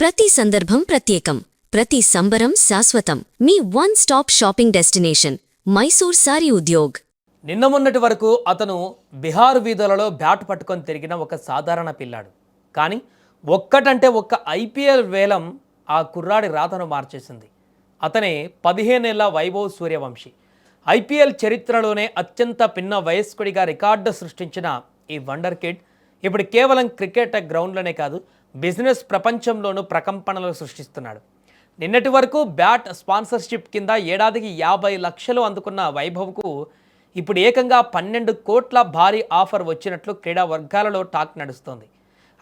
ప్రతి సందర్భం ప్రత్యేకం, ప్రతి సంబరం శాశ్వతం. మీ one stop shopping destination Mysore sari Udyog. నిన్న మొన్నటి వరకు అతను బిహార్ వీధులలో బ్యాట్ పట్టుకొని తిరిగిన ఒక సాధారణ పిల్లాడు. కానీ ఒక్కటంటే ఒక్క ఐపీఎల్ వేలం ఆ కుర్రాడి రాతను మార్చేసింది. అతనే 15 ఏళ్ల వైభవ్ సూర్యవంశీ. ఐపీఎల్ చరిత్రలోనే అత్యంత పిన్న వయస్కుడిగా రికార్డు సృష్టించిన ఈ వండర్ కిడ్ ఇప్పుడు కేవలం క్రికెట్ గ్రౌండ్లోనే కాదు, బిజినెస్ ప్రపంచంలోనూ ప్రకంపనలు సృష్టిస్తున్నాడు. నిన్నటి వరకు బ్యాట్ స్పాన్సర్షిప్ కింద ఏడాదికి 50 లక్షలు అందుకున్న వైభవ్కు ఇప్పుడు ఏకంగా 12 కోట్ల భారీ ఆఫర్ వచ్చినట్లు క్రీడా వర్గాలలో టాక్ నడుస్తోంది.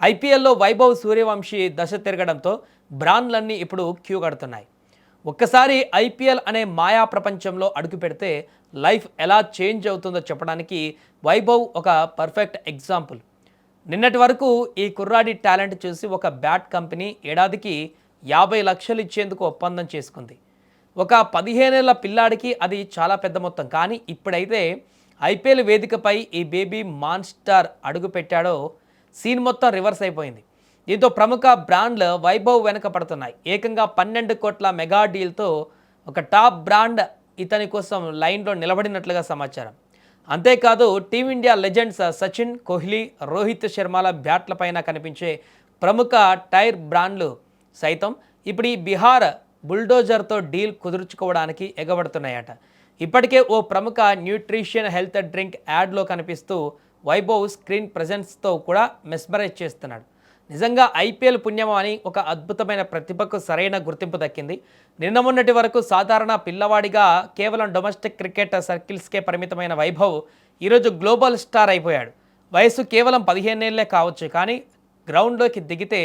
ఐపీఎల్లో వైభవ్ సూర్యవంశీ దశ తిరగడంతో బ్రాండ్లన్నీ ఇప్పుడు క్యూ కడుతున్నాయి. ఒక్కసారి ఐపీఎల్ అనే మాయా ప్రపంచంలో అడుగు పెడితే లైఫ్ ఎలా చేంజ్ అవుతుందో చెప్పడానికి వైభవ్ ఒక పర్ఫెక్ట్ ఎగ్జాంపుల్. నిన్నటి వరకు ఈ కుర్రాడి టాలెంట్ చూసి ఒక బ్యాట్ కంపెనీ ఏడాదికి 50 లక్షలు ఇచ్చేందుకు ఒప్పందం చేసుకుంది. ఒక 15 ఏళ్ల పిల్లాడికి అది చాలా పెద్ద మొత్తం. కానీ ఇప్పుడైతే ఐపీఎల్ వేదికపై ఈ బేబీ మాన్స్టర్ అడుగు పెట్టాడో సీన్ మొత్తం రివర్స్ అయిపోయింది. దీంతో ప్రముఖ బ్రాండ్లు వైభవ్ వెనక పడుతున్నాయి. ఏకంగా 12 కోట్ల మెగా డీల్తో ఒక టాప్ బ్రాండ్ ఇతని కోసం లైన్లో నిలబడినట్లుగా సమాచారం. అంతేకాదు టీమిండియా లెజెండ్స్ సచిన్, కోహ్లీ, రోహిత్ శర్మల బ్యాట్లపైన కనిపించే ప్రముఖ టైర్ బ్రాండ్లు సైతం ఇప్పుడు ఈ బిహార్ బుల్డోజర్తో డీల్ కుదుర్చుకోవడానికి ఎగబడుతున్నాయట. ఇప్పటికే ఓ ప్రముఖ న్యూట్రిషన్ హెల్త్ డ్రింక్ యాడ్లో కనిపిస్తూ వైభవ్ స్క్రీన్ ప్రెజెన్స్తో కూడా మెస్మరైజ్ చేస్తున్నాడు. నిజంగా ఐపీఎల్ పుణ్యమా అని ఒక అద్భుతమైన ప్రతిభకు సరైన గుర్తింపు దక్కింది. నిన్న మొన్నటి వరకు సాధారణ పిల్లవాడిగా కేవలం డొమెస్టిక్ క్రికెట్ సర్కిల్స్కే పరిమితమైన వైభవ్ ఈరోజు గ్లోబల్ స్టార్ అయిపోయాడు. వయసు కేవలం 15 ఏళ్లే కావచ్చు, కానీ గ్రౌండ్లోకి దిగితే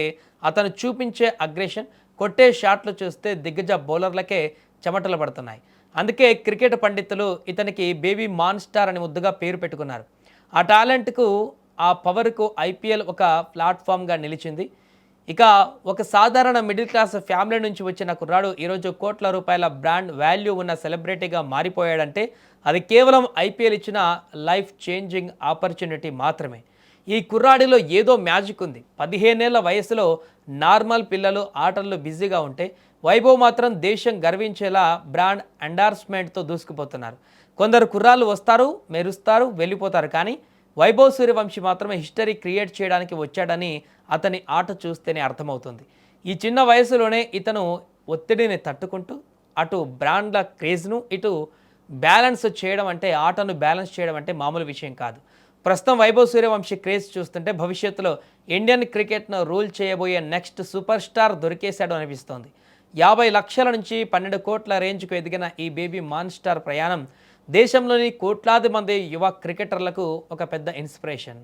అతను చూపించే అగ్రెషన్, కొట్టే షాట్లు చూస్తే దిగ్గజ బౌలర్లకే చెమటలు పడుతున్నాయి. అందుకే క్రికెట్ పండితులు ఇతనికి బేబీ మాన్స్టార్ అని ముద్దుగా పేరు పెట్టుకున్నారు. ఆ టాలెంట్కు, ఆ పవర్కు ఐపీఎల్ ఒక ప్లాట్ఫామ్గా నిలిచింది. ఇక ఒక సాధారణ మిడిల్ క్లాస్ ఫ్యామిలీ నుంచి వచ్చిన కుర్రాడు ఈరోజు కోట్ల రూపాయల బ్రాండ్ వాల్యూ ఉన్న సెలబ్రిటీగా మారిపోయాడంటే అది కేవలం ఐపీఎల్ ఇచ్చిన లైఫ్ చేంజింగ్ ఆపర్చునిటీ మాత్రమే. ఈ కుర్రాడిలో ఏదో మ్యాజిక్ ఉంది. 15 ఏళ్ల వయసులో నార్మల్ పిల్లలు ఆటల్లో బిజీగా ఉంటే వైభవ్ మాత్రం దేశం గర్వించేలా బ్రాండ్ ఎండార్స్మెంట్తో దూసుకుపోతున్నారు. కొందరు కుర్రాళ్ళు వస్తారు, మెరుస్తారు, వెళ్ళిపోతారు. కానీ వైభవ్ సూర్యవంశీ మాత్రమే హిస్టరీ క్రియేట్ చేయడానికి వచ్చాడని అతని ఆట చూస్తేనే అర్థమవుతుంది. ఈ చిన్న వయసులోనే ఇతను ఒత్తిడిని తట్టుకుంటూ అటు బ్రాండ్ల క్రేజ్ను ఇటు బ్యాలెన్స్ చేయడం అంటే, ఆటను బ్యాలెన్స్ చేయడం అంటే మామూలు విషయం కాదు. ప్రస్తుతం వైభవ్ సూర్యవంశీ క్రేజ్ చూస్తుంటే భవిష్యత్తులో ఇండియన్ క్రికెట్ను రూల్ చేయబోయే నెక్స్ట్ సూపర్ స్టార్ దొరికేశాడు అనిపిస్తోంది. 50 లక్షల నుంచి 12 కోట్ల రేంజ్కు ఎదిగిన ఈ బేబీ మాన్స్టార్ ప్రయాణం దేశంలోని కోట్లాది మంది యువ క్రికెటర్లకు ఒక పెద్ద ఇన్స్పిరేషన్.